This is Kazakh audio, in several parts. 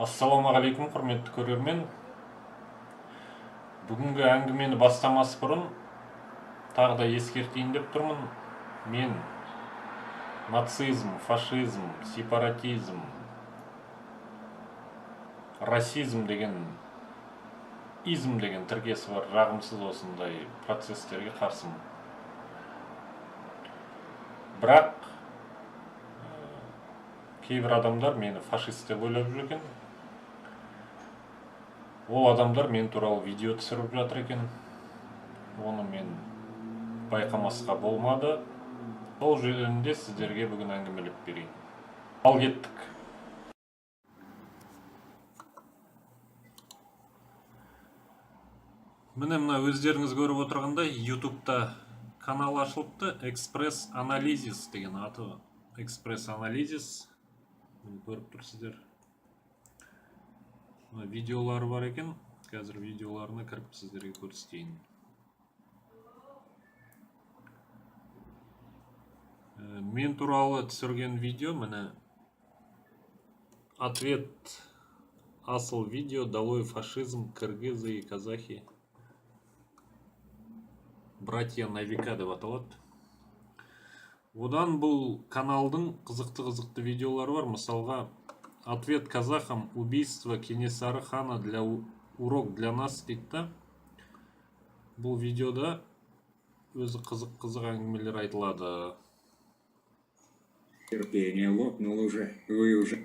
Ассалаумағалейкум, құрметті көрермен. Бүгінгі әңгімені бастамас бұрын тағы да ескертейін деп тұрмын. Мен нацизм, фашизм, сепаратизм, расизм деген тіркесі бар жағымсыз осындай процестерге қарсымын. Бірақ кейбір адамдар мені фашист деп ойлап жүр екен. Ол адамдар мен туралы видео түсіріп жатыр екен. Оны мен байқамасқа болмады. Сол жөнінде сіздерге бүгін әңгімелеп берейін. Ал кеттік. Міне мына өздеріңіз көріп отырғандай YouTube'та канал ашылыпты. Экспресс Анализис деген аты. Экспресс Анализис. Көріп тұрсыздар. Видеолары бар екен. Қазір видеоларына кіріп сіздерге көрсетейін. Мен туралы түсірген видео міне. Ответ. Асыл видео «Долой фашизм, кыргызы и казахи. Братья на века» деп аталады. Одан бұл каналдың қызықты видеолары бар. Мысалға, «Ответ казахам. Убийство Кенесары хана для урок для нас» дейді. Бұл видеода өзі қызық әңгімелер айтылады. Терпение лопнуло уже. Вы уже...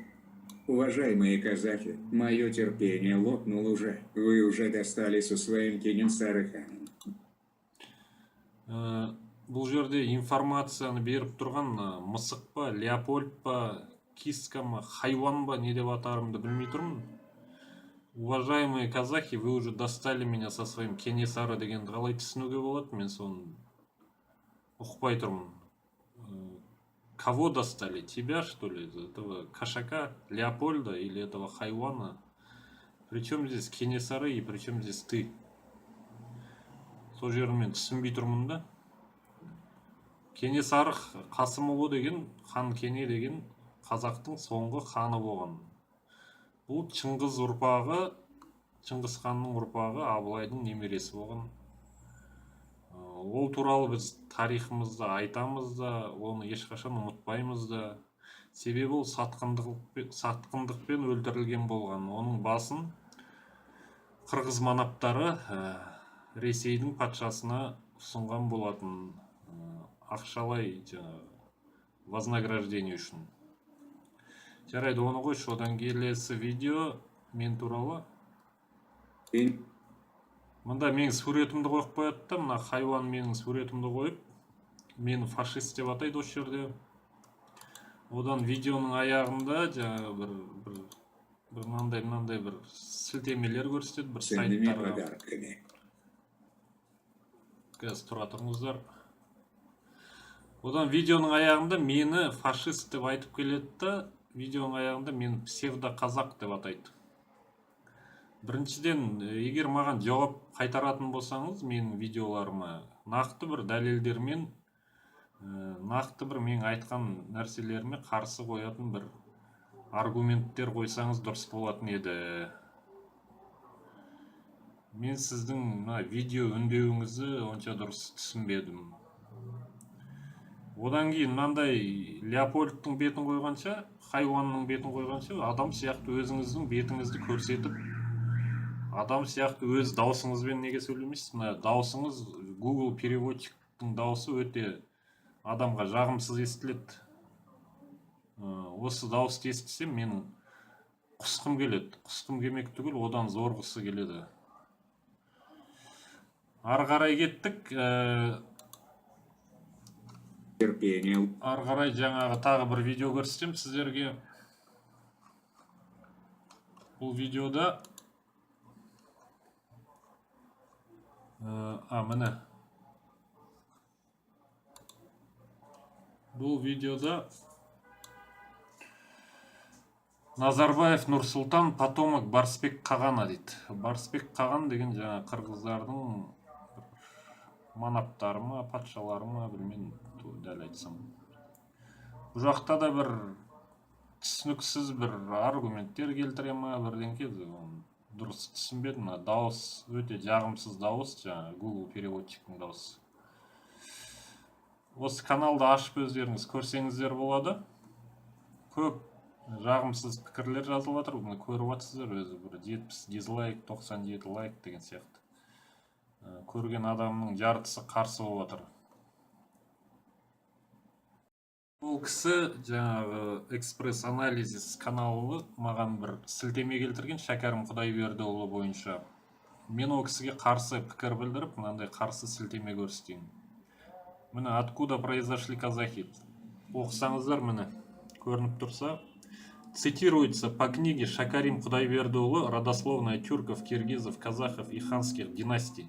Уважаемые казахи, мое терпение лопнуло уже. Вы уже достали со своим Кенесары ханом. Бұл жерде информацияны беріп тұрған мысық па, леопольд па, киска ма, хайуан ба, не деп атарымды білмей тұрмын. Уважаемые казахи, вы уже достали меня со своим Кенесары дегенді қалай түсінуге болады? Мен соны ұқпай тұрмын. Кого достали? Тебя, что ли? Этого кошака, леопольда или этого хайуана? Причем здесь Кенесары и причем здесь ты? Сол жерін мен түсінбей тұрмын да. Кенесары Қасымұлы деген, хан Кене деген қазақтың соңғы ханы болған. Бұл Шыңғыс ханның ұрпағы, Абылайдың немересі болған. Ол туралы біз тарихымызда айтамыз да, оны ешқашан ұмытпаймыз да. Себебі ол сатқындықпен өлтірілген болған. Оның басын қырғыз манаптары Ресейдің патшасына ұсынған болатын, ақшалай вознаграждение үшін. Жарайды, оны қойшы. Одан келесі видео мен туралы. Мында менің суретімді қойып қояды. Мына хайуан менің суретімді қойып, мені фашист деп атайды осы жерде. Одан видеоның аяғында мынандай бір сілтемелер көрсетеді, бір сайттарға. Қазір тұра тұрыңыздар. Одан видеоның аяғында мені фашист деп айтып келеді. Видеоның аяғында мені псевдоқазақ деп атайды. Біріншіден, егер маған жауап қайтаратын болсаңыз, менің видеоларыма нақты бір дәлелдермен, нақты бір мен айтқан нәрселеріме қарсы қоятын бір аргументтер қойсаңыз дұрыс болатын еді. Мен сіздің видео үндеуіңізді онша дұрыс түсінбедім. Одан кейін мынандай леопольдтың бетін қойғанша, хайуанның бетін қойғанша, адам сияқты өзіңіздің бетіңізді көрсетіп, адам сияқты өз даусыңызбен неге сөйлемейсіз? Мына даусыңыз Google переводчиктің даусы өте адамға жағымсыз естіледі. Осы дауысты естісем, менің құсқым келеді. Құсқым келмек түгіл, одан зорғысы келеді. Ары қарай кеттік. Ары қарай жаңағы тағы бір видео көрсетем сіздерге. Бұл видеода міне. Бұл видеода Назарбаев Нұрсұлтан потомок Барсбек Қағана дейді. Барсбек Қаған деген жаңа қырғыздардың манаптары ма, патшалары ма, білмеймін, дәл айтсам. Бұл жақта да бір түсініксіз бір аргументтер келтіре ма бірдеңке, дұрыс түсінбедім. Дауыс өте жағымсыз дауыс, жаңағы Google переводчиктің дауысы. Осы каналды ашып өздеріңіз көрсеңіздер болады. Көп жағымсыз пікірлер жазылып жатыр. Бұны көріп жатсыздар, өзі бір 70 дизлайк, 97 лайк деген сияқты. Көрген адамның жартысы қарсы болып жатыр. Бұл кісі жаңағы экспресс-анализис каналы маған бір сілтеме келтірген, Шәкәрім Құдайбердіұлы бойынша. Мен ол кісіге қарсы пікір білдіріп, мынандай қарсы сілтеме көрсетейін. Міне, откуда произошли казахи. Оқысаңыздар, міне, көрініп тұрса. Цитируется по книге Шәкәрім Құдайбердіұлы «Родословная тюрков, киргизов, казахов и ханских династий».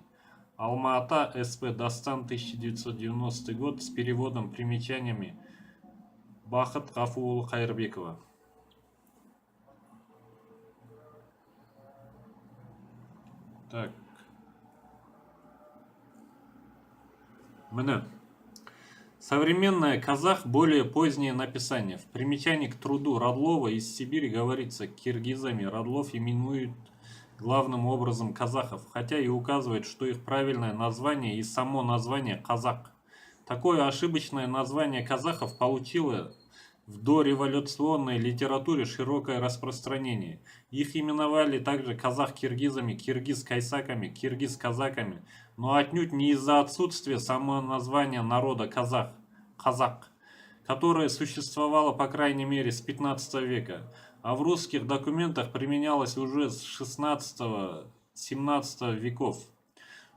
Алма-Ата, СП Дастан, 1990 год, с переводом, примечаниями Бахыт Ғафуұлы Қайырбекова. Так. Міне. Современная казах – более позднее написание. В примечании к труду Радлова из Сибири говорится, киргизами Радлов именует главным образом казахов, хотя и указывает, что их правильное название и само название казак. Такое ошибочное название казахов получило в дореволюционной литературе широкое распространение. Их именовали также казах-киргизами, киргиз-кайсаками, киргиз-казаками, но отнюдь не из-за отсутствия самого названия народа казах, которое существовало по крайней мере с 15 века, а в русских документах применялось уже с 16-17 веков,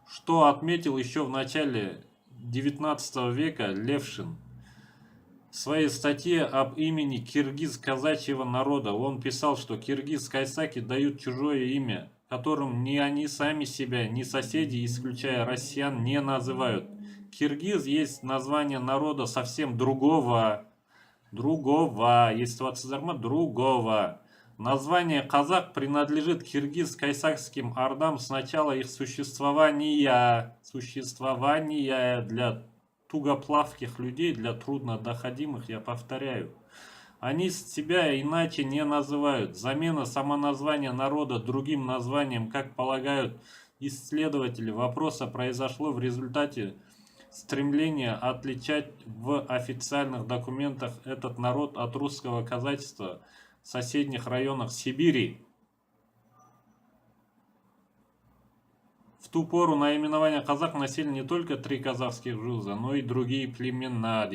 что отметил еще в начале 19 века Левшин. В своей статье об имени киргиз-казачьего народа он писал, что киргиз-кайсаки дают чужое имя, которым ни они сами себя, ни соседи, исключая россиян, не называют. Киргиз есть название народа совсем другого. Другого. Название казак принадлежит киргиз-кайсакским ордам с начала их существования для тугоплавких людей, для труднодоходимых, я повторяю. Они себя иначе не называют. Замена самоназвания народа другим названием, как полагают исследователи вопроса, произошло в результате стремления отличать в официальных документах этот народ от русского казачества в соседних районах Сибири. В ту пору наименование казах носили не только 3 казахских жуза, но и другие племена.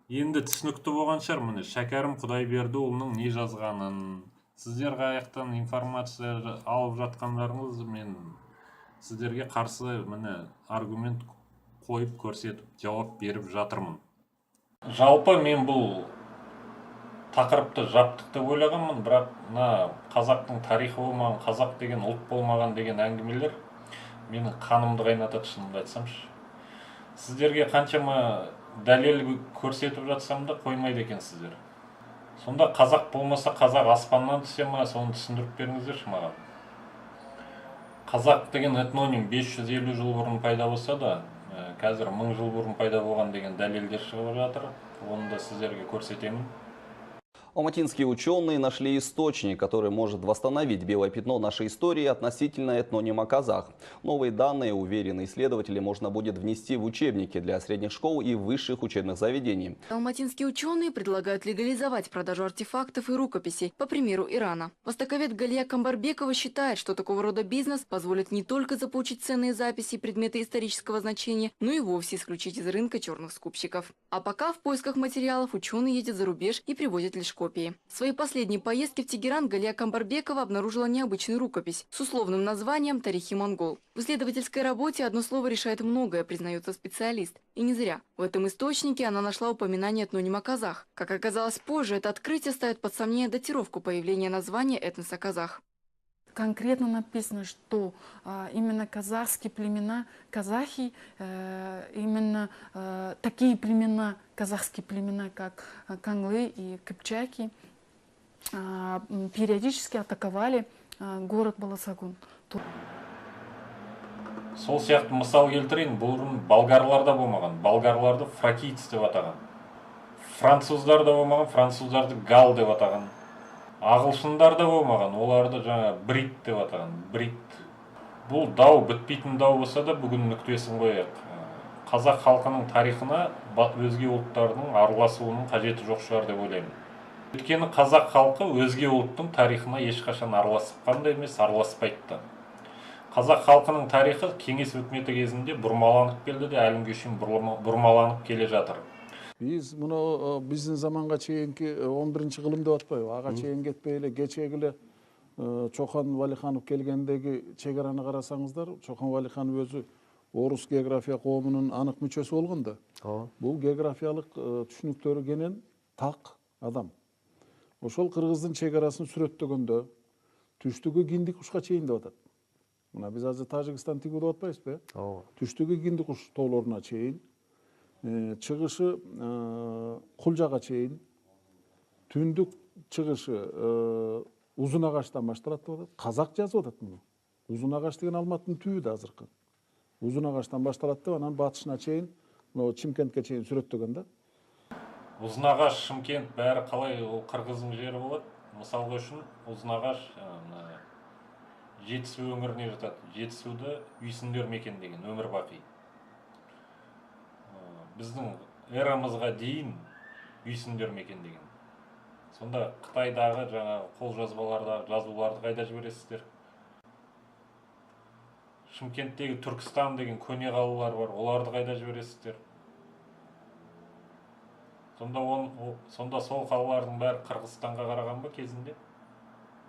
Енді түсінікті болған шығар, міне Шәкәрім Құдайбердіұлының не жазғанын. Сіздер қаяқтан информация алып жатқандарыңыз, мен сіздерге қарсы міне аргумент қойып көрсетіп, жауап беріп жатырмын. Жалпы мен бұл тақырыпты жаптық деп ойлағанмын, бірақ мына қазақтың тарихы болмаған, қазақ деген ұлт болмаған деген әңгімелер менің қанымды қайнатады, шынымды айтсамшы. Сіздерге қаншама дәлел көрсетіп жатсам да қоймайды екенсіздер. Сонда қазақ болмаса қазақ аспаннан түсе ма, соны түсіндіріп беріңіздерші маған. Қазақ деген этноним 550 жыл бұрын пайда болса да, қазір 1000 жыл бұрын пайда болған деген дәлелдер шығып жатыр. Оны да сіздерге көрсетемін. Алматинские ученые нашли источник, который может восстановить белое пятно нашей истории относительно этнонима казах. Новые данные, уверены исследователи, можно будет внести в учебники для средних школ и высших учебных заведений. Алматинские ученые предлагают легализовать продажу артефактов и рукописей, по примеру Ирана. Востоковед Галия Камбарбекова считает, что такого рода бизнес позволит не только заполучить ценные записи и предметы исторического значения, но и вовсе исключить из рынка черных скупщиков. А пока в поисках материалов ученые ездят за рубеж и привозят лишь копии. В своей последней поездке в Тегеран Галия Камбарбекова обнаружила необычную рукопись с условным названием «Тарихи монгол». В исследовательской работе одно слово решает многое, признается специалист. И не зря. В этом источнике она нашла упоминание этнонима казах. Как оказалось позже, это открытие ставит под сомнение датировку появления названия этноса казах. Конкретно написано, что именно казахские племена, казахи, именно такие племена, казахские племена, как канглы и кыпчаки, периодически атаковали город Баласагун. Сол сияқты мысал келтірейін, бұрын болгарларда болмаған. Болгарларды фракийц деп атаған. француздар да болмаған, француздарды гал деп атаған. Ағылшындар да болмаған, оларды жаңа брит деп атаған. Брит. Бұл дау бітпейтін дау болса да бүгін нүктесін қояйық. Қазақ халқының тарихына өзге ұлттардың араласуының қажеті жоқ шығар деп ойлаймын. Өйткені қазақ халқы өзге ұлттың тарихына ешқашан араласқан да емес, араласпайды да. Қазақ халқының тарихы кеңес өкіметі кезінде бұрмаланып келді де әлі күнге шейін бұрмаланып келе жатыр. Биз муну биздин заманга чейинки 11-чи кылым деп атпайбы? Ага чейин кетпей эле кечеги эле Чоқан Валиханов келгендеги чек араны карасаңыздар, Чоқан Валиханов өзү орус география коомунун анык мүчөсү болгон да. Бул географиялык түшүнүктөрү кенен так адам. Ошол кыргыздын чек арасын сүрөттөгөндө түштүгү Гиндикушка чейин деп атат. Мына биз азыр Тажикстан тигүү деп атпайбызбы? Түштүгү Гиндикуш тоолоруна чейин, чыгышы Кулжага чейин, түндүк чыгышы Узун Агачтан башталат деп атат. Казак жазып атат муну. Узун Агач деген Алматынын түбү да азыркы. Узун Агачтан башталат деп анан батышына чейин, Чимкентке чейин сүрөттөгөн да. Узун Ағаш, Шымкент бәрі қалай ол қырғыздың жері болады? Мысалға үшін Узун Ағаш Жетісу өңіріне жатады. Жетісуды үйсіндер мекендеген өмір бақи. Біздің эрамызға дейін үйсіндер мекендеген. Сонда Қытайдағы жаңа қолжазбалардағы жазуларды қайда жібересіздер? Шымкенттегі Түркістан деген көне қалалар бар, оларды қайда жібересіздер? Сонда сол қалалардың бәрі Қырғызстанға қараған ба кезінде?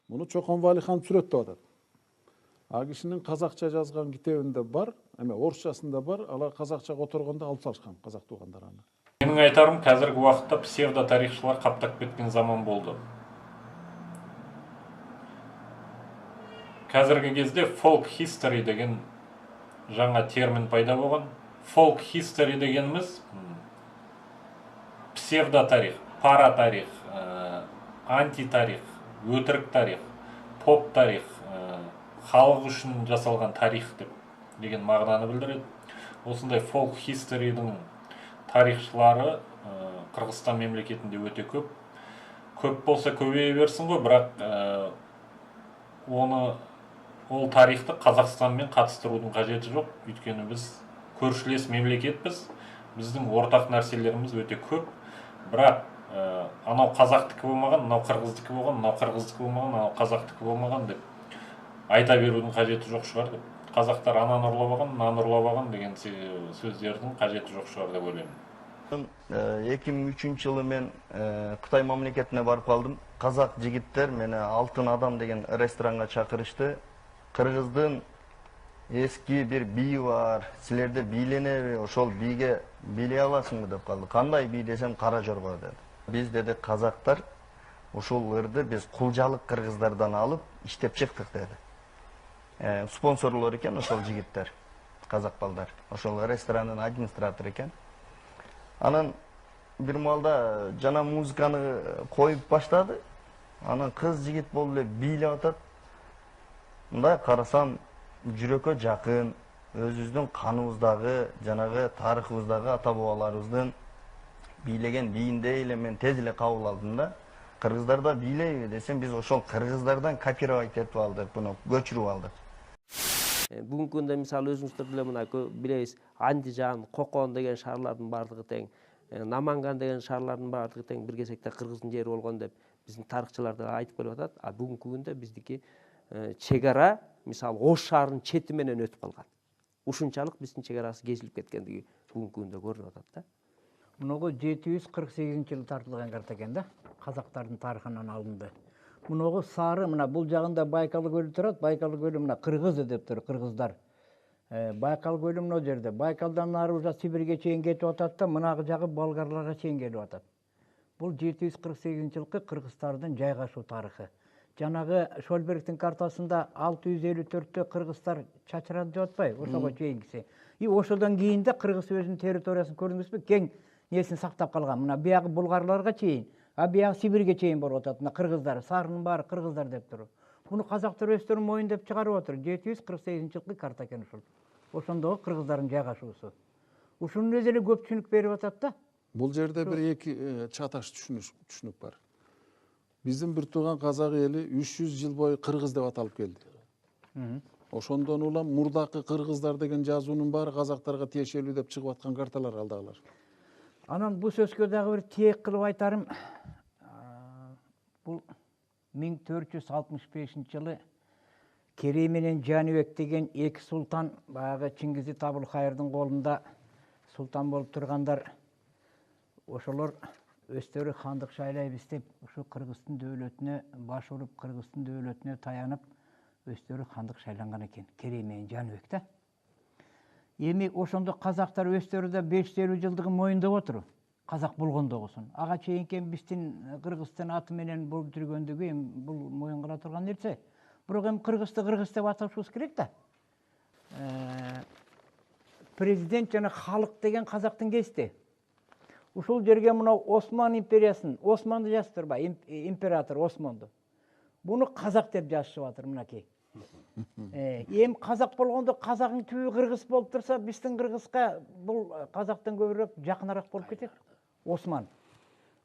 Мұны Чоқан Валихан сүрөттеп атат. А кишинин казакча жазган китебинде бар, эме орусчасында бар, алар казакча которгондо алып салышкан казак туугандар аны. Менің айтарым, қазіргі уақытта псевдо тарихшылар қаптап кеткен заман болды. Қазіргі кезде folk history деген жаңа термин пайда болған. Folk history дегеніміз псевдо тарих, пара тарих, анти тарих, өтірік тарих, поп тарих, халық үшін жасалған тарих деген мағынаны білдіреді. Осындай folk history'дің тарихшылары Қырғызстан мемлекетінде өте көп. Көп болса көбейе берсін ғой, бірақ ол тарихты Қазақстанмен қатыстырудың қажеті жоқ. Өйткені біз көршілес мемлекетпіз, біздің ортақ нәрселеріміз өте көп. Бірақ анау қазақтікі болмаған, анау қырғыздікі болған, анау қырғыздікі болмаған, анау қазақтікі болмаған деп айта берудің қажеті жоқ шығар деп. Қазақтар ананы ұрлап алған, мынаны ұрлап алған деген сөздердің қажеті жоқ шығар деп ойлаймын. 2003 жылы мен Қытай мемлекетіне барып қалдым. Қазақ жігіттер мені Алтын адам деген ресторанға шақырышты. Қырғыздың eski bir би бар, сілерде билене, ошол биге билей аласың деп қалды. Қандай би десем, Қара Жорға деді. Біз деді қазақтар ошол ырды біз құлжалық қырғыздардан алып иштеп чыктык деді. Спонсорлор екен ошол жигиттер, қазақ балдар. Ошол ресторанның администратор екен. Анан бир малда жана музыканы коюп баштады. Анан кыз жигит болуп эле бийлеп атат. Мындай карасам жүрөккө жакын, өзүбүздүн каныбыздагы, жанагы тарыхыбыздагы ата бабаларыбыздын бийлеген бийиндей эле мен тез эле кабыл алдым да. Кыргыздарда бийлейби десем, биз ошол кыргыздардан копировать этип алдык, буну көчүрүп алдык. Бүгүнкү күндө мисалы өзүңүздөр деле мына билебиз, Андижан, Кокон деген шаарлардын баардыгы тең, Наманган деген шаарлардын баардыгы тең бир кезекте кыргыздын жери болгон деп биздин тарыхчылар да айтып келип атат. А бүгүнкү күндө биздики чек ара мисалы Ош шаарынын чети менен өтүп калган. Ушунчалык биздин чек арасы кесилип кеткендиги бүгүнкү күндө көрүнүп атат да. Мунуга 748-жылы тартылган карта экен да, казактардын тарыхынан алынды. Мунуга сары, мына бул жагында Байкал көлү турат, Байкал көлү мына кыргыз деп тур, кыргыздар. Байкал көлү мына жерде. Байкалдан нары уже Сибирге чейин кетип атат да, мынагы жагы болгарларга чейин келип атат. Бул 748-жылкы кыргыздардын жайгашуу тарыхы. Жанагы Шольбергдин картасында 654-тө кыргыздар чачырады деп атпайбы, ошого чейингиси. И ошодон кийин да кыргыз өзүнүн территориясын көрдүңүзбү, кең несин сактап калган. Мына биягы булгарларга чейин, а биягы Сибирге чейин болуп атат. Мына кыргыздар, сарынын баары кыргыздар деп туруп. Муну казактар өздөрү моюндап чыгарып отур. 748-жылкы карта экен ушул. Ошондогу кыргыздардын жайгашуусу. Ушунун өзү эле көп түшүнүк берип атат да. Бул жерде бир эки чаташ түшүнүк бар. Биздин бир тууган казак эли 300 жыл бою кыргыз деп аталып келди. Ошондон улам мурдакы кыргыздар деген жазуунун баары казактарга тиешелүү деп чыгып аткан карталар алдагылар. Анан бул сөзгө дагы бир тиек кылып айтарым. Бул 1465 жылы Керей менен Жаныбек деген эки султан баягы Чингизит Абылхайырдын колунда султан болуп тургандар ошолор өздөрү хандык шайлайбыз деп ушу Кыргыздын дөөлөтүнө баш уруп, Кыргыздын дөөлөтүнө таянып өздөрү хандык шайланган экен, Керей менен Жаныбек да. Эми ошондо казактар өздөрү да 550 жылдыгын моюндап отур. Казак болгондогусун. Ага чейинки биздин Кыргыздын аты менен болуп жүргөндүгү эми бул моюн кыла турган нерсе. Бирок эми Кыргызды Кыргыз деп аташыбыз керек да. Президент жана халык деген казактын кести. Ушул жерге мына Осман империясын, Османды жазып турбайбы, император Османды. Буну казак деп жазышып атыр мынакей. Эми казак болгондо казагың түбү кыргыз болуп турса, биздин кыргызга бул казактан көбүрөөк жакыныраак болуп кетет. Осман.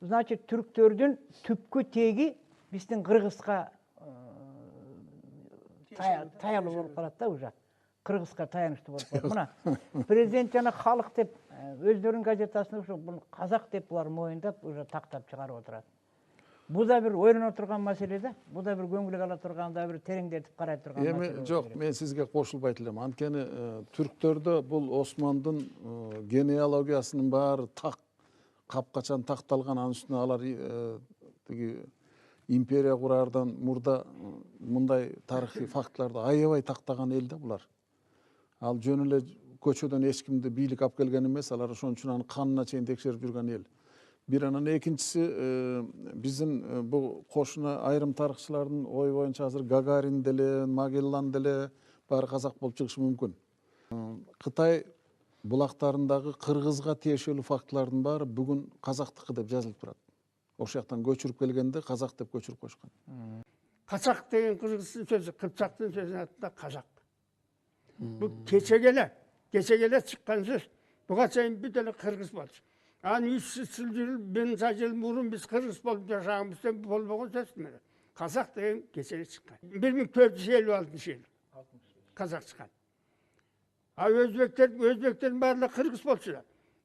Значит, түрктөрдүн түпкү теги биздин кыргызга таялуу болуп калат да уже. Кыргызга таянычтуу болуп калат. Мына президент жана халык деп өздөрүнүн газетасында ушу бул казак деп булар моюндап уже тактап чыгарып отурат. Бул да бир ойлоно турган маселе да. Бул да бир көңүл ала турган, да бир тереңдетип карай турган маселе. Эми жок, мен сизге кошулбайт элем. Анткени түрктөрдө бул Османдын генеалогиясынын баары капкачан такталган, анын үстүнө алар тиги империя кураардан мурда мындай тарыхый фактыларды аябай тактаган эл да булар. Ал жөн эле көчөдөн эч кимди бийлик алып келген эмес, алар ошон үчүн анын канына чейин текшерип жүргөн эл. Бир анан экинчиси биздин бул кошуна айрым тарыхчылардын ой боюнча азыр Гагарин деле, Магеллан деле баары казак болуп чыгышы мүмкүн. Кытай булактарындагы кыргызга тиешелүү фактылардын баары бүгүн казактыкы деп жазылып турат. Ошол жактан көчүрүп келгенде казак деп көчүрүп койшкан. Казак деген кыргыздын сөзү, Кыпчактын сөзүнүн атында казак. Бул кечегеле чыккан сөз. Буга чейин бүт эле кыргыз болчу. Анан 300 жыл, 1000 жыл мурун биз кыргыз болуп жашаганбыз деп болбогон сөз менен. Казак деген кечеге чыккан. 1456 жыл казак чыккан. А өзбектердин баары кыргыз болчу.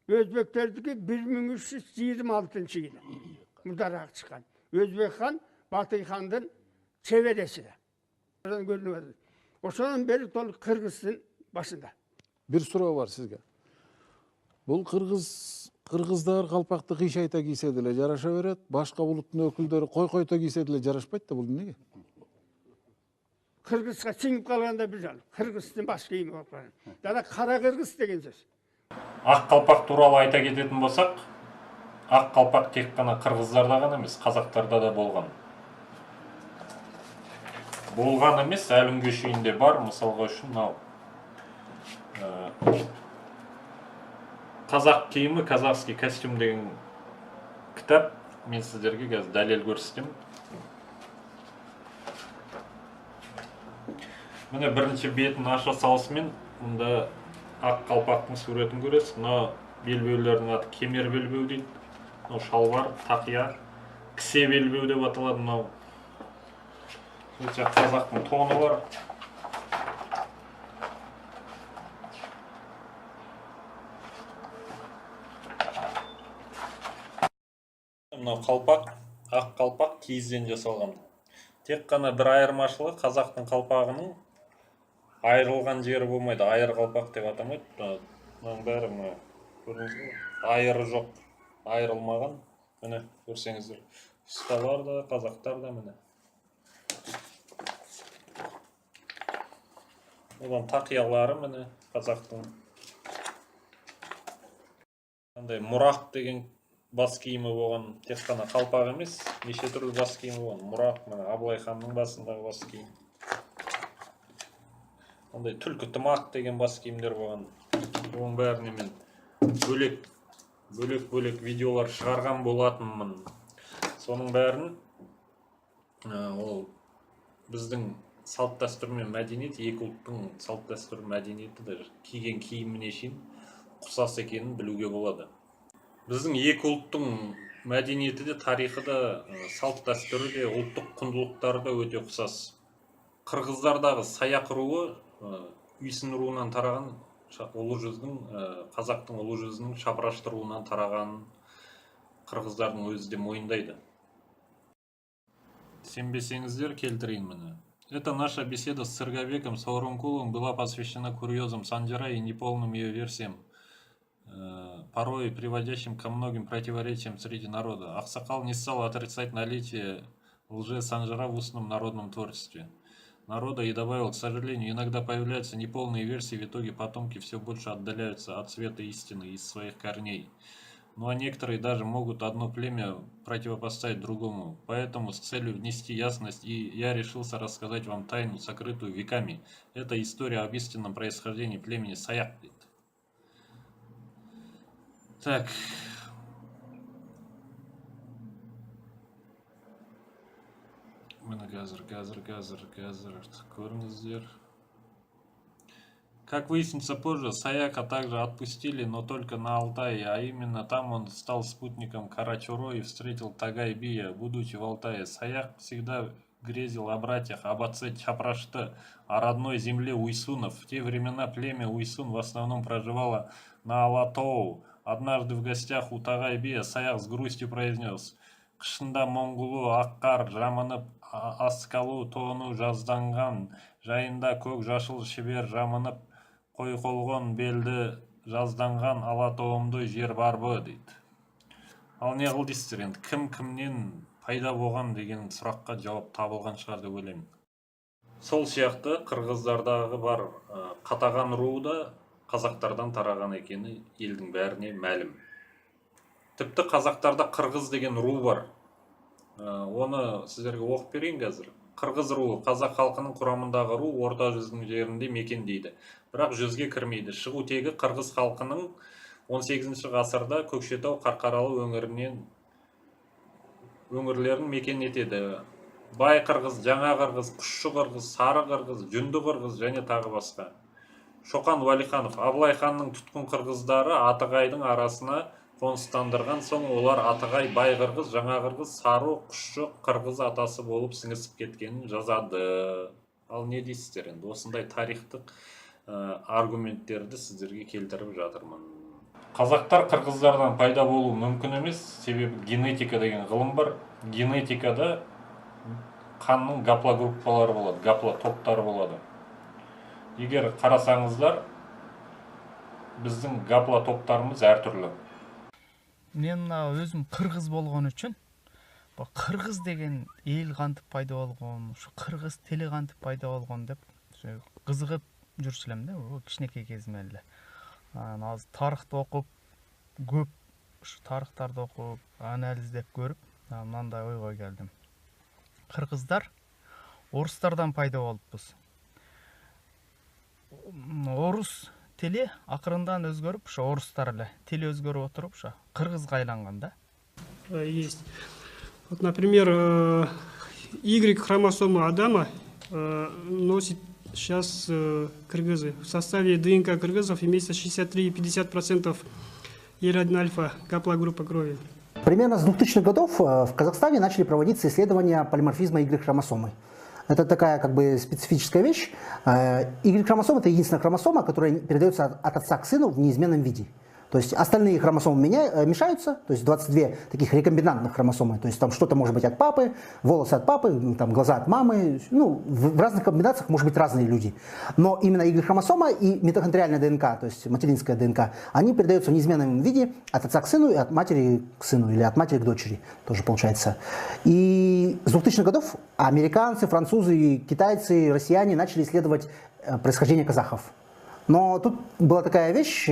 Өзбектердики 1326 жылы мурдараак чыккан. Өзбек хан Батый хандын чебереси да. Ошонун бери толук кыргыздын башында. Бир суроо бар сизге. Бул кыргыздар калпакты кыйшайта кийсе деле жараша берет, башка булуттун өкүлдөрү койкойто кийсе деле жарашпайт да, бул эмнеге? Кыргызга сиңип калганда бир жол. Кыргыздын баш кийими болуп калган. Жана кара кыргыз деген сөз. Ак калпак тууралуу айта кететін болсақ, ак калпак тек қана кыргыздарда гана эмес, казактарда да болгон. Болгон эмес, әлі күнгө чейин бар. Мисалга үчүн мынау казак кийими, казахский костюм деген китап мен сиздерге қазір далел көрсөтөм. Міне биринчи бетін аша салысымен мында ак калпактын сүрөтүн көрөсүз. Мына белбеулөрдүн аты кемер белбеу дейт. Мына шалбар, такыя, кисе белбеу деп аталат. Мына казактын тону бар. Мына калпак, ак калпак кийизден жасалган. Тек қана бір айырмашылығы қазақтың қалпағының айырылған жері болмайды, айыр қалпақ деп атамайды. Мынаның бәрі мына көрдіңіз бе? Айыры жоқ, айырылмаған. Міне көрсеңіздер. Ұсталар да, қазақтар да міне. Одан тақиялары міне қазақтың. Қандай мұрақ деген бас киімі болған, тек қана қалпақ емес, неше түрлі бас киімі болған. Мұрақ, міне Абылай ханның басындағы бас киім. Андай түлкі тымақ деген бас киімдер болған. Оның бәріне мен бөлек видеолар шығарған болатынмын. Соның бәрін ол біздің салт дәстүр мен мәдениет, екі ұлттың салт дәстүр мәдениеті де киген киіміне шейін ұқсас екенін білуге болады. Біздің екі ұлттың мәдениеті де, тарихы да, салт дәстүрі де, ұлттық құндылықтары да өте ұқсас. Қырғыздардағы Саяқ руы Үйсін руынан тараған, қазақтың ұлы жүзінің Шапырашты руынан тарағанын қырғыздардың өзі де мойындайды. Сенбесеңіздер, келтірейін міне. Эта наша беседа с Цыргабеком Сооронкуловым была посвящена курьезам Санжара и неполным ее версиям, порой приводящим ко многим противоречиям среди народа. Аксакал не стал отрицать наличие лже Санжара в устном народном творчестве народа и добавил: к сожалению, иногда появляются неполные версии, в итоге потомки все больше отдаляются от света истины из своих корней. Ну а некоторые даже могут одно племя противопоставить другому. Поэтому с целью внести ясность я решился рассказать вам тайну, сокрытую веками. Это история об истинном происхождении племени Саяқ. Так. Көріңіздер. Как выяснится позже, Саяка также отпустили, но только на Алтае, а именно там он стал спутником Карачоро и встретил Тагай-бия, будучи в Алтае. Саяк всегда грезил о братьях, об отце Чапрашты, о родной земле уйсунов. В те времена племя уйсун в основном проживало на Алатоу. Однажды в гостях у Тагай-бия Саяк с грустью произнес: «Қышында Монголу аққар жамынып, аскалу тону жазданған, жайында көк жашыл шебер жамынып, қойқолған белді жазданған Алатауымды жер барбы» дейді. Ал не қыл дейсіздер енді, кім кімнен пайда болған деген сұраққа жауап табылған шығар деп ойлаймын. Сол сияқты қырғыздардағы бар Қатаған руы да қазақтардан тараған екені елдің бәріне мәлім. Тіпті қазақтарда қырғыз деген ру бар. Оны сіздерге оқып берейін қазір. Қырғыз руы қазақ халқының құрамындағы ру, орта жүздің жерінде мекендейді. Бірақ жүзге кірмейді. Шығу тегі қырғыз халқының 18 ғасырда Көкшетау Қарқаралы өңірлерін мекен етеді. Бай қырғыз, жаңа қырғыз, құшшы қырғыз, сары қырғыз, жүнді қырғыз және тағы басқа. Шоқан Уәлиханов: Абылай ханның тұтқын қырғыздары Атығайдың арасына қоныстандырған соң олар Атығай бай қырғыз, жаңа қырғыз, сары құшшы қырғыз атасы болып сіңісіп кеткенін жазады. Ал не дейсіздер енді? Осындай тарихтық аргументтерді сіздерге келтіріп жатырмын. Қазақтар қырғыздардан пайда болу мүмкін емес, себебі генетика деген ғылым бар. Генетикада қанның гаплогруппалары болады, гаплотоптары болады. Егер қарасаңыздар, біздің гаплотоптарымыз әртүрлі. Мен өзім қырғыз болған үшін, қырғыз деген ел қантып пайда болған, қырғыз тілі қантып пайда болған деп қызығып жүрсілем де, кішінекей кезім әлі. Тарихты оқып, көп тарихтарды оқып, анализдеп көріп, мынандай ойға келдім. Қырғыздар орыстардан пайда болыппыз. Орыс тілі ақырындан өзгеріп, орыстар тілі өзгеріп отырып, қырғызға айланған да? Есть. Вот, например, Y-хромосома Адама носит сейчас кыргызы. В составе ДНК кыргызов имеется 63,50% Е1-альфа, гаплогруппа крови. Примерно с 2000-х годов в Казахстане начали проводиться исследования полиморфизма Y-хромосомы. Это такая как бы специфическая вещь. Y-хромосома — это единственная хромосома, которая передается от отца к сыну в неизменном виде. То есть остальные хромосомы мешаются, то есть 22 таких рекомбинантных хромосомы. То есть там что-то может быть от папы, волосы от папы, там глаза от мамы. Ну, в разных комбинациях может быть разные люди. Но именно Y-хромосома и митохондриальная ДНК, то есть материнская ДНК, они передаются в неизменном виде от отца к сыну и от матери к сыну, или от матери к дочери, тоже получается. И с 2000-х годов американцы, французы, китайцы, россияне начали исследовать происхождение казахов. Но тут была такая вещь,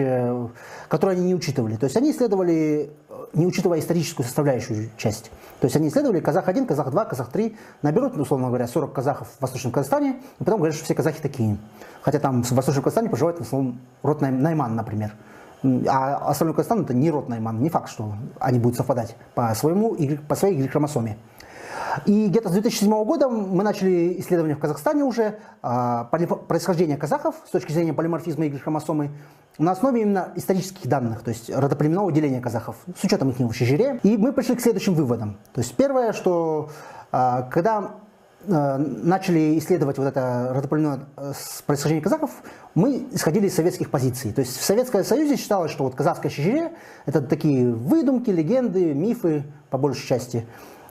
которую они не учитывали. То есть они исследовали, не учитывая историческую составляющую часть. То есть они исследовали Казах-1, Казах-2, Казах-3, наберут, условно говоря, 40 казахов в Восточном Казахстане, и потом говорят, что все казахи такие. Хотя там в Восточном Казахстане проживает в основном род Найман, например. А остальной Казахстан — это не род Найман, не факт, что они будут совпадать по своей Y-хромосоме. И где-то с 2007 года мы начали исследования в Казахстане уже происхождения казахов с точки зрения полиморфизма Y-хромосомы на основе именно исторических данных, то есть родоплеменного деления казахов, с учетом их шежире. И мы пришли к следующим выводам. То есть первое, что когда начали исследовать вот это родоплеменное происхождение казахов, мы исходили из советских позиций. То есть в Советском Союзе считалось, что вот казахская шежире – это такие выдумки, легенды, мифы, по большей части.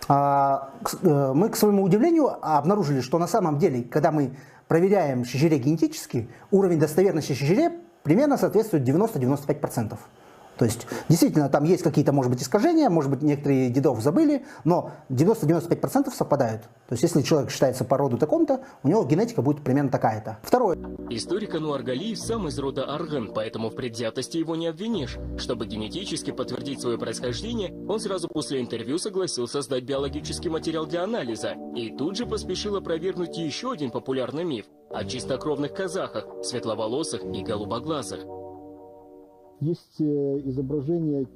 Мы, к своему удивлению, обнаружили, что на самом деле, когда мы проверяем шежире генетически, уровень достоверности шежире примерно соответствует 90-95%. То есть, действительно, там есть какие-то, может быть, искажения, может быть, некоторые дедов забыли, но 90-95% совпадают. То есть, если человек считается по роду таком-то, у него генетика будет примерно такая-то. Второе. Историк Ануар Галиев сам из рода Аргын, поэтому в предвзятости его не обвинишь. Чтобы генетически подтвердить свое происхождение, он сразу после интервью согласился сдать биологический материал для анализа. И тут же поспешил опровергнуть еще один популярный миф о чистокровных казахах, светловолосых и голубоглазых. Есть изображения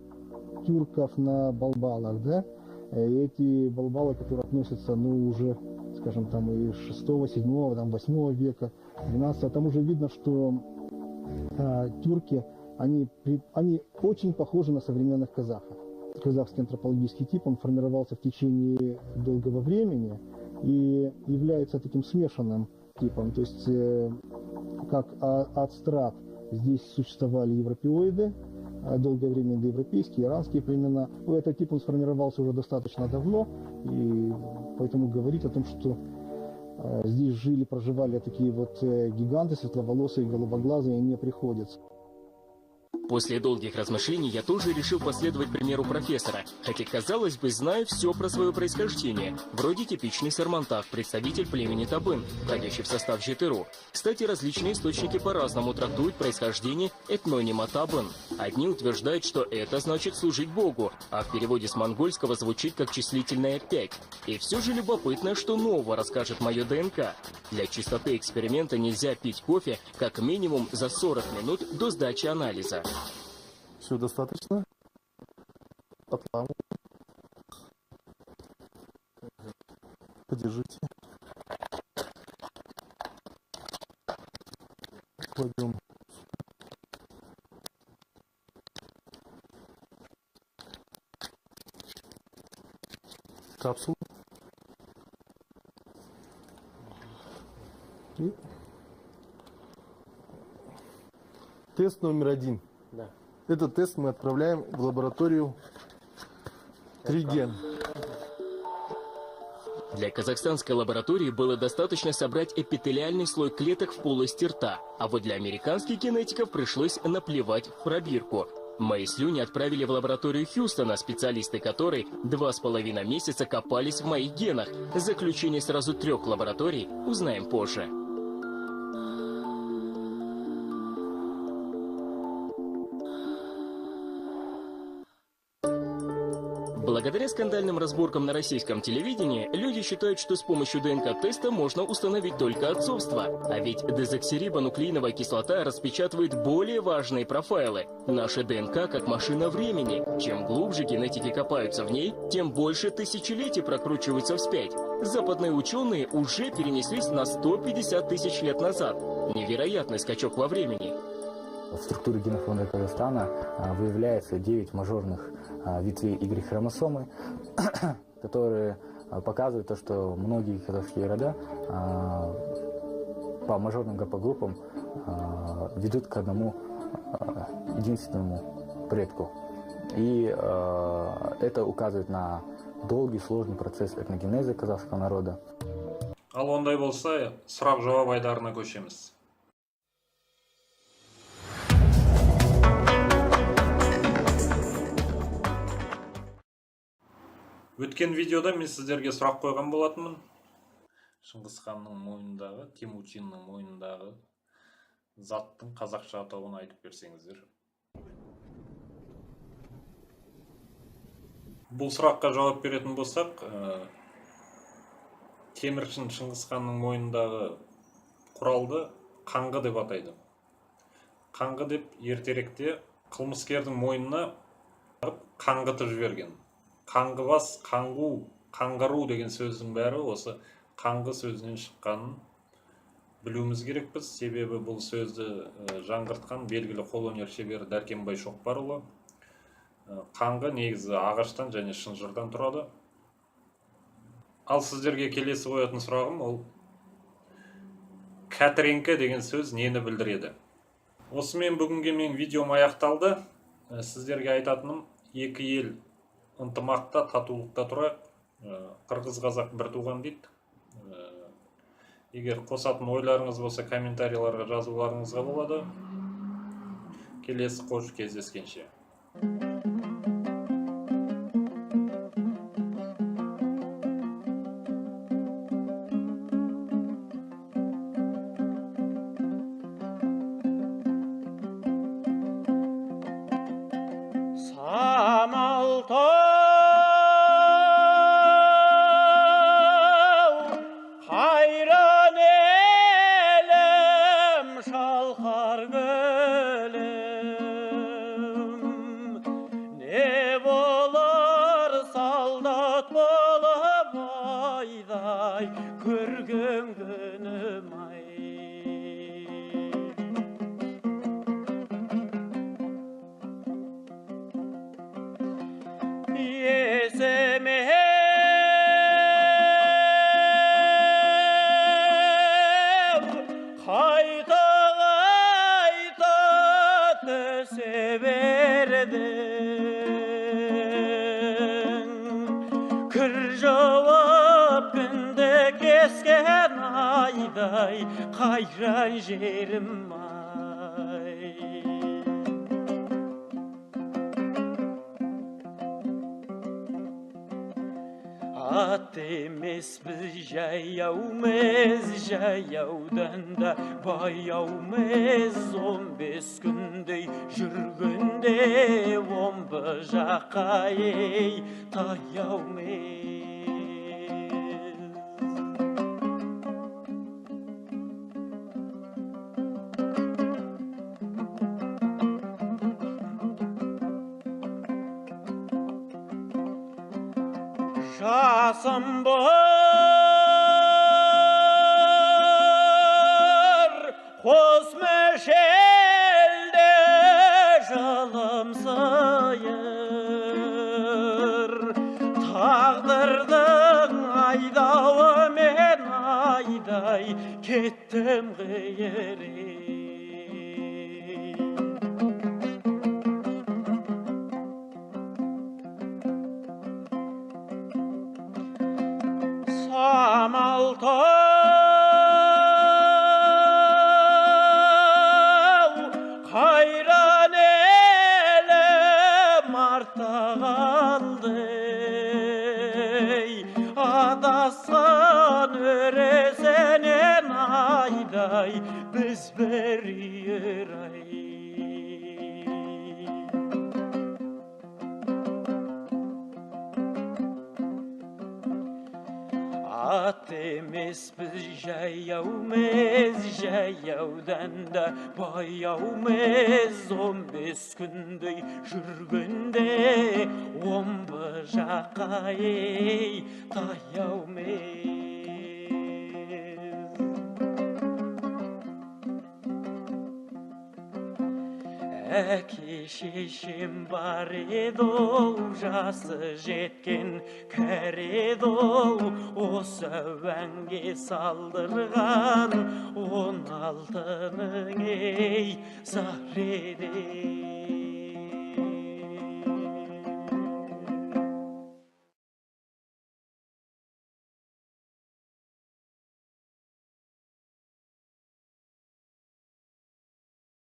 тюрков на балбалах, да? И эти балбалы, которые относятся, ну, уже, скажем, там и 6, 7, там, 8 века, 12, там уже видно, что тюрки, они очень похожи на современных казахов. Казахский антропологический тип, он формировался в течение долгого времени и является таким смешанным типом, то есть как адстрат. Здесь существовали европеоиды, долгое время индоевропейские, иранские племена. Этот тип он сформировался уже достаточно давно, и поэтому говорить о том, что здесь жили, проживали такие вот гиганты, светловолосые, голубоглазые, не приходится. После долгих размышлений я тоже решил последовать примеру профессора, хотя, казалось бы, знаю все про свое происхождение. Вроде типичный сармантах, представитель племени Табын, входящий в состав Жетыру. Кстати, различные источники по-разному трактуют происхождение этнонима Табын. Одни утверждают, что это значит служить Богу, а в переводе с монгольского звучит как числительное 5. И все же любопытно, что нового расскажет мое ДНК. Для чистоты эксперимента нельзя пить кофе как минимум за 40 минут до сдачи анализа. Все достаточно. Отламываем. Подержите. Кладем. Капсулу. И тест номер 1. Да. Этот тест мы отправляем в лабораторию Триген. Для казахстанской лаборатории было достаточно собрать эпителиальный слой клеток в полости рта, а вот для американских генетиков пришлось наплевать в пробирку. Мои слюни отправили в лабораторию Хьюстона, специалисты которой 2,5 месяца копались в моих генах. Заключение сразу 3 лабораторий узнаем позже. Благодаря скандальным разборкам на российском телевидении, люди считают, что с помощью ДНК-теста можно установить только отцовство. А ведь дезоксирибонуклеиновая кислота распечатывает более важные профайлы. Наша ДНК как машина времени. Чем глубже генетики копаются в ней, тем больше тысячелетий прокручиваются вспять. Западные ученые уже перенеслись на 150 тысяч лет назад. Невероятный скачок во времени. В структуре генофонда Казахстана выявляется 9 мажорных ветвей Y-хромосомы, которые показывают то, что многие казахские рода по мажорным гаплогруппам ведут к одному единственному предку. И это указывает на долгий сложный процесс этногенеза казахского народа. Ал ондай болса, сұрақ-жауап айдарына көшеміз. Өткен видеода мен сіздерге сұрақ қойған болатынмын. Шыңғыс ханның мойнындағы, Темучиннің мойнындағы заттың қазақша атауын айтып берсеңіздер. Бұл сұраққа жауап беретін болсақ, Теміршін Шыңғыс ханның мойнындағы құралды қаңғы деп атайды. Қаңғы деп ертеректе қылмыскердің мойнына қаңғытып жіберген. Қаңғыбас, қаңғу қаңғыру деген сөздің бәрі осы қаңғы сөзінен шыққанын білуіміз керекпіз. Себебі бұл сөзді жаңғыртқан белгілі қолөнер шебері Дәркембай Шоқпарұлы. Қаңғы негізі ағаштан және шынжырдан тұрады. Ал сіздерге келесі қоятын сұрағым ол кәтіреңкі деген сөз нені білдіреді? Осымен бүгінге менің видеом аяқталды. Сіздерге айтатыным, екі ел ынтымақта, татулықта тұрайық. Қырғыз-қазақ бір туған дейді. Егер қосатын ойларыңыз болса, комментарийларға жазуларыңызға болады. Келесі қош кездескенше. Көрген күнім ай. Есіме қайта түсе бердің. Кір жауап күнді кескен айдай қайран жерім ай. Ат емеспіз жаяумыз, жаяудан да баяумыз. 15 күндей жүргенде омбы жаққа ей таяумыз. Жасым бар қос мешелде жылым сыйыр. Тағдырдың айдауымен айдай кеттім қиыры. Самалтау қайран елім артта қалды. Адасқан өресінен айдай біз бір үйір ай. Ат емеспіз жаяумыз, жаяудан да баяумыз. 15 күндей жүргенде омбы жаққа ей таяумыз. Әке шешем бар еді-оу, жасы жеткен кәрі еді-оу. Осы әуенге салдырған 16-ның ей зар еді.